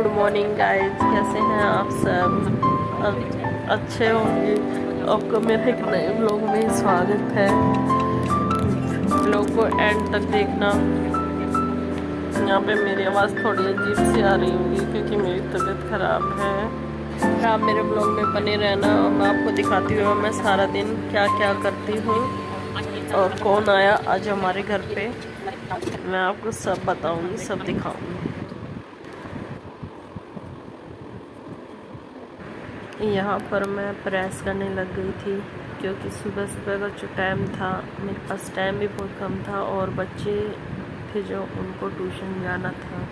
Good morning guys, कैसे हैं आप सब? अच्छे होंगे। आपका मेरे एक नए व्लॉग में स्वागत है। व्लॉग को एंड तक देखना। यहाँ पे मेरी आवाज़ थोड़ी अजीब सी आ रही होगी क्योंकि मेरी तबीयत ख़राब है। आप मेरे व्लॉग में बने रहना और मैं आपको दिखाती हूँ मैं सारा दिन क्या क्या करती हूँ और कौन आया आज हमारे घर पे। मैं आपको सब बताऊँगी, सब दिखाऊँगी। यहाँ पर मैं प्रेस करने लग गई थी क्योंकि सुबह सुबह का जो टाइम था, मेरे पास टाइम भी बहुत कम था और बच्चे थे जो उनको ट्यूशन जाना था,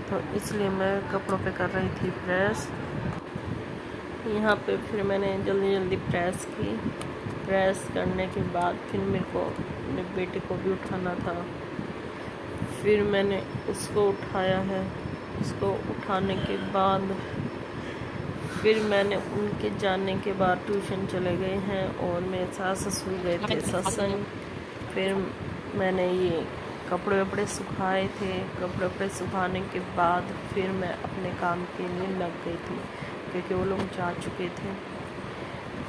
तो इसलिए मैं कपड़ों पे कर रही थी प्रेस। यहाँ पे फिर मैंने जल्दी जल्दी प्रेस की। प्रेस करने के बाद फिर मेरे को अपने बेटे को भी उठाना था। फिर मैंने उसको उठाया है। उसको उठाने के बाद फिर मैंने उनके जाने के बाद ट्यूशन चले गए हैं और मेरे सास ससुर गए थे सत्संग। फिर मैंने ये कपड़े वपड़े सुखाए थे। कपड़े वपड़े सुखाने के बाद फिर मैं अपने काम के लिए लग गई थी क्योंकि वो लोग जा चुके थे।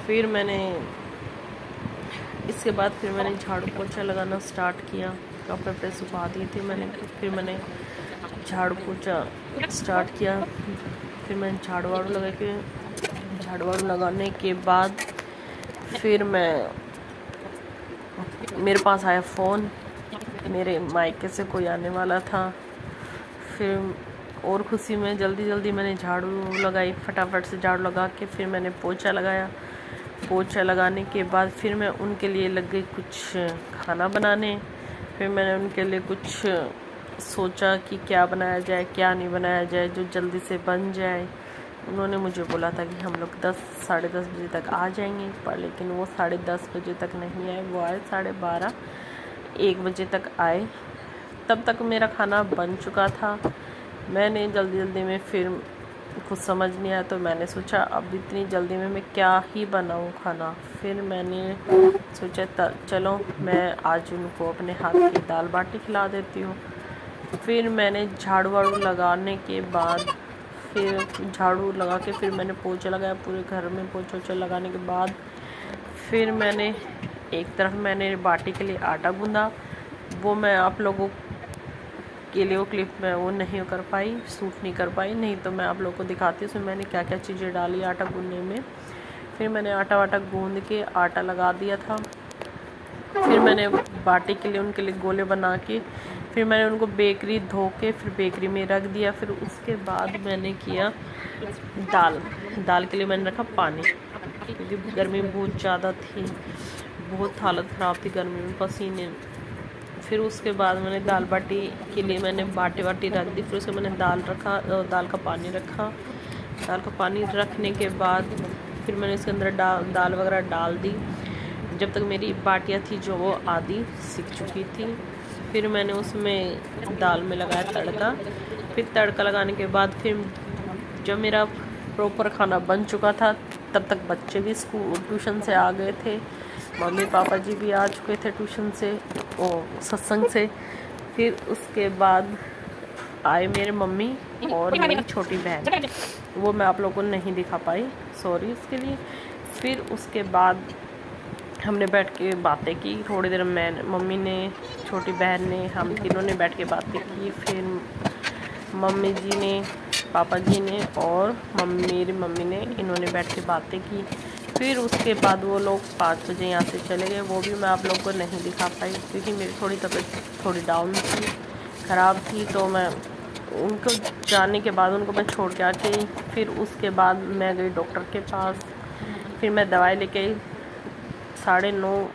फिर मैंने इसके बाद फिर मैंने झाड़ू पोछा लगाना स्टार्ट किया। कपड़े वपड़े सुखा दिए थे मैंने। फिर मैंने झाड़ू पोछा स्टार्ट किया। फिर मैं झाड़ू वाड़ू लगाने के बाद फिर मेरे पास आया फ़ोन। मेरे मायके से कोई आने वाला था। फिर और खुशी में जल्दी जल्दी मैंने झाड़ू लगाई। फटाफट से झाड़ू लगा के फिर मैंने पोछा लगाया। पोछा लगाने के बाद फिर मैं उनके लिए लग गई कुछ खाना बनाने। फिर मैंने उनके लिए कुछ सोचा कि क्या बनाया जाए क्या नहीं बनाया जाए जो जल्दी से बन जाए। उन्होंने मुझे बोला था कि हम लोग 10 साढ़े 10 बजे तक आ जाएंगे, पर लेकिन वो 10:30 बजे तक नहीं आए। वो आए 12:30 1 बजे तक आए। तब तक मेरा खाना बन चुका था। मैंने जल्दी जल्दी में फिर कुछ समझ नहीं आया तो मैंने सोचा अब इतनी जल्दी में मैं क्या ही बनाऊं खाना। फिर मैंने सोचा चलो मैं आज उनको अपने हाथ की दाल बाटी खिला देती हूँ। फिर मैंने झाड़ू वाड़ू लगाने के बाद फिर झाड़ू लगा के फिर मैंने पोछा लगाया पूरे घर में। पोछा वोछा लगाने के बाद फिर मैंने एक तरफ मैंने बाटी के लिए आटा गूंदा। वो मैं आप लोगों के लिए वो क्लिप में वो नहीं कर पाई, शूट नहीं कर पाई, नहीं तो मैं आप लोगों को दिखाती हूँ उसमें मैंने क्या क्या चीज़ें डाली आटा गूंदने में। फिर मैंने आटा वाटा गूंद के आटा लगा दिया था। फिर मैंने बाटी के लिए उनके लिए गोले बना के फिर मैंने उनको बेकरी धो के फिर बेकरी में रख दिया। फिर उसके बाद मैंने किया दाल के लिए मैंने रखा पानी क्योंकि गर्मी बहुत ज़्यादा थी, बहुत हालत ख़राब थी गर्मी में, पसीने। फिर उसके बाद मैंने दाल बाटी के लिए मैंने बाटी वाटी रख दी। फिर उसके मैंने दाल का पानी रखा। दाल का पानी रखने के बाद फिर मैंने इसके अंदर दाल वगैरह डाल दी। जब तक मेरी बाटियाँ थी जो वो आधी सिक चुकी थी। फिर मैंने उसमें दाल में लगाया तड़का। फिर तड़का लगाने के बाद फिर जब मेरा प्रॉपर खाना बन चुका था तब तक बच्चे भी ट्यूशन से आ गए थे। मम्मी पापा जी भी आ चुके थे ट्यूशन से और सत्संग से। फिर उसके बाद आए मेरे मम्मी और मेरी छोटी बहन। वो मैं आप लोगों को नहीं दिखा पाई, सॉरी उसके लिए। फिर उसके बाद हमने बैठ के बातें की थोड़ी देर। मम्मी ने, छोटी बहन ने, हम तीनों ने बैठ के बातें की। फिर मम्मी जी ने, पापा जी ने और मेरी मम्मी ने, इन्होंने बैठ के बातें की। फिर उसके बाद वो लोग 5 बजे यहाँ से चले गए। वो भी मैं आप लोगों को नहीं दिखा पाई क्योंकि मेरी थोड़ी तबीयत थोड़ी डाउन थी, ख़राब थी। तो मैं उनको जाने के बाद उनको मैं छोड़ के आके फिर उसके बाद मैं गई डॉक्टर के पास। फिर मैं दवाई लेके 9:30